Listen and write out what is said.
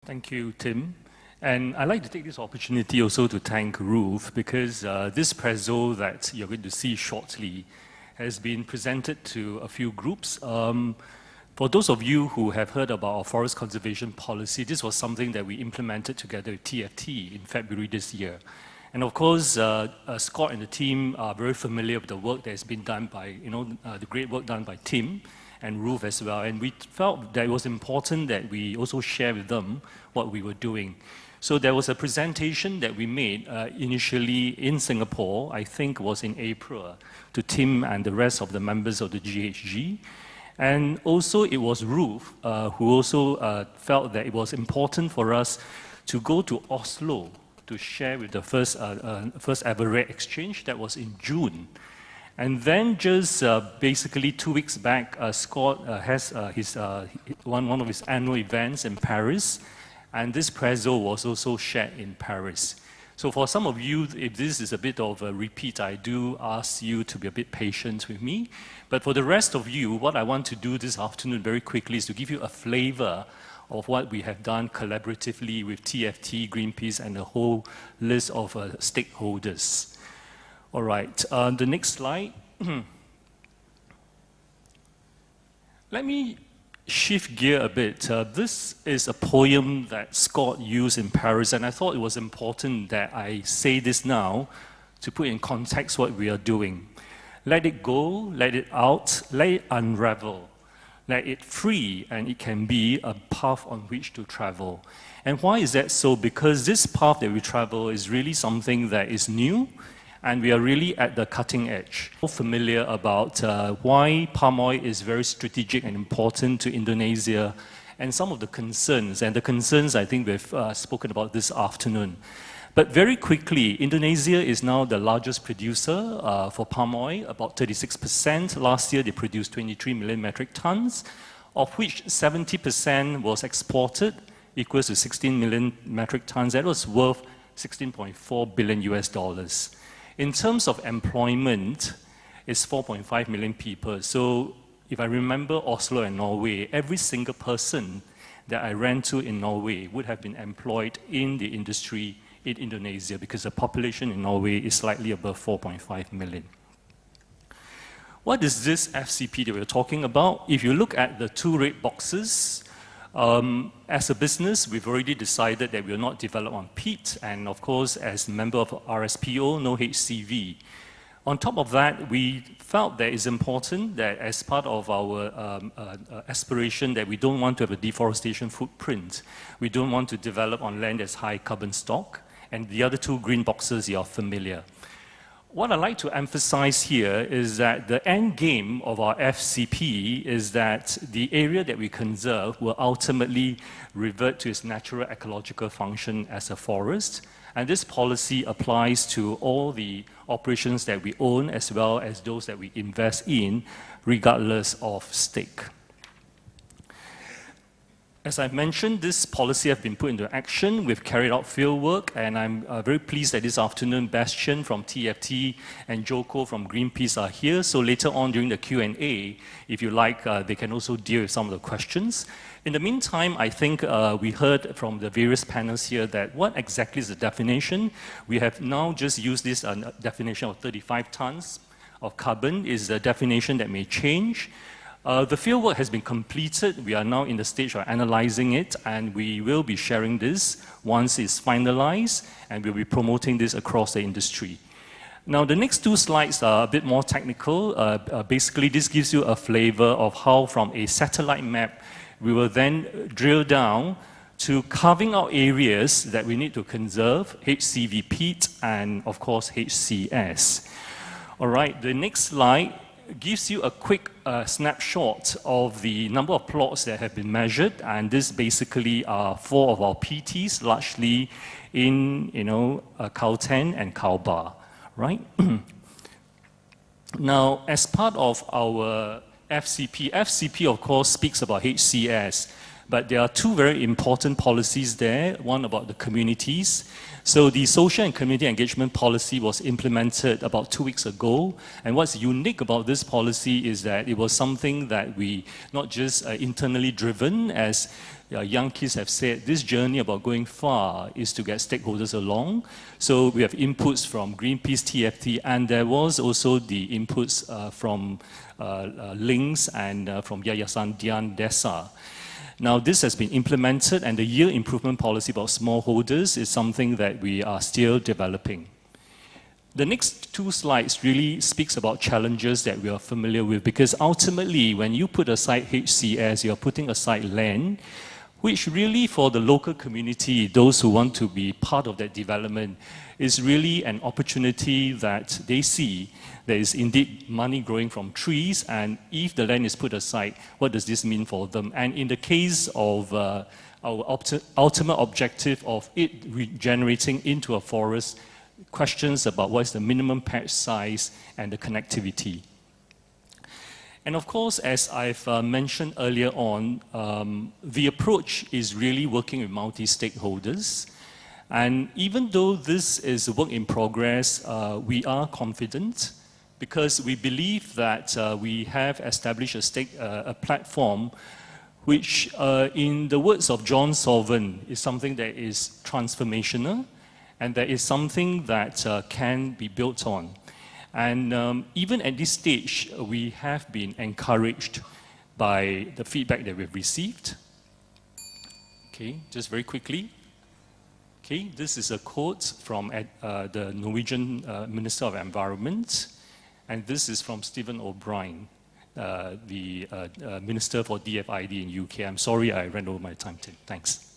Thank you, Tim. And I'd like to take this opportunity also to thank Ruth, because this prezzo that you're going to see shortly has been presented to a few groups. For those of you who have heard about our forest conservation policy, this was something that we implemented together with TFT in February this year. And of course, Scott and the team are very familiar with the work that has been done by, the great work done by Tim and Ruth as well. And we felt that it was important that we also share with them what we were doing. So there was a presentation that we made initially in Singapore, I think was in April, to Tim and the rest of the members of the GHG. And also it was Ruth who also felt that it was important for us to go to Oslo to share with the first ever Red Exchange. That was in June. And then just basically 2 weeks back, Scott has one of his annual events in Paris, and this prezzo was also shared in Paris. So for some of you, if this is a bit of a repeat, I do ask you to be a bit patient with me. But for the rest of you, what I want to do this afternoon very quickly is to give you a flavor of what we have done collaboratively with TFT, Greenpeace, and a whole list of stakeholders. All right, the next slide. Let me shift gear a bit. This is a poem that Scott used in Paris, and I thought it was important that I say this now to put in context what we are doing. Let it go, let it out, let it unravel. Let it free, and it can be a path on which to travel. And why is that so? Because this path that we travel is really something that is new, and we are really at the cutting edge. We're familiar about why palm oil is very strategic and important to Indonesia, and some of the concerns. And the concerns, I think we've spoken about this afternoon. But very quickly, Indonesia is now the largest producer for palm oil, about 36%. Last year, they produced 23 million metric tons, of which 70% was exported, equals to 16 million metric tons. That was worth $16.4 billion US. In terms of employment, it's 4.5 million people. So if I remember Oslo and Norway, every single person that I ran to in Norway would have been employed in the industry in Indonesia, because the population in Norway is slightly above 4.5 million. What is this FCP that we're talking about? If you look at the two red boxes, as a business, we've already decided that we will not develop on peat, and of course, as a member of RSPO, no HCV. On top of that, we felt that it's important that as part of our aspiration that we don't want to have a deforestation footprint. We don't want to develop on land that's high carbon stock, and the other two green boxes you are familiar. What I'd like to emphasize here is that the end game of our FCP is that the area that we conserve will ultimately revert to its natural ecological function as a forest. And this policy applies to all the operations that we own as well as those that we invest in, regardless of stake. As I mentioned, this policy has been put into action. We've carried out field work, and I'm very pleased that this afternoon Bastian from TFT and Joko from Greenpeace are here. So later on during the Q&A, if you like, they can also deal with some of the questions. In the meantime, I think we heard from the various panels here that what exactly is the definition? We have now just used this definition of 35 tons of carbon is the definition that may change. The fieldwork has been completed. We are now in the stage of analyzing it, and we will be sharing this once it's finalized, and we'll be promoting this across the industry. Now, the next two slides are a bit more technical. Basically, this gives you a flavor of how from a satellite map, we will then drill down to carving out areas that we need to conserve, HCV peat, and of course, HCS. All right, the next slide gives you a quick snapshot of the number of plots that have been measured, and this basically are 4 of our PTs, largely in Kalteng and Kalbar, right? Now, as part of our FCP of course speaks about HCS, but there are two very important policies there, one about the communities. So the social and community engagement policy was implemented about 2 weeks ago, and what's unique about this policy is that it was something that we not just internally driven, as young kids have said, this journey about going far is to get stakeholders along. So we have inputs from Greenpeace, TFT, and there was also the inputs from Links and from Yayasan Dian Desa. Now, this has been implemented, and the yield improvement policy about smallholders is something that we are still developing. The next two slides really speaks about challenges that we are familiar with, because ultimately, when you put aside HCS, you're putting aside land, which really for the local community, those who want to be part of that development, is really an opportunity that they see. There is indeed money growing from trees, and if the land is put aside, what does this mean for them? And in the case of our ultimate objective of it regenerating into a forest, questions about what is the minimum patch size and the connectivity. And of course, as I've mentioned earlier on, the approach is really working with multi-stakeholders. And even though this is a work in progress, we are confident because we believe that we have established a platform which, in the words of John Solvin, is something that is transformational and that is something that can be built on. And even at this stage, we have been encouraged by the feedback that we've received. Okay, just very quickly. Okay, this is a quote from the Norwegian Minister of Environment, and this is from Stephen O'Brien, the Minister for DFID in UK. I'm sorry I ran over my time, Tim. Thanks.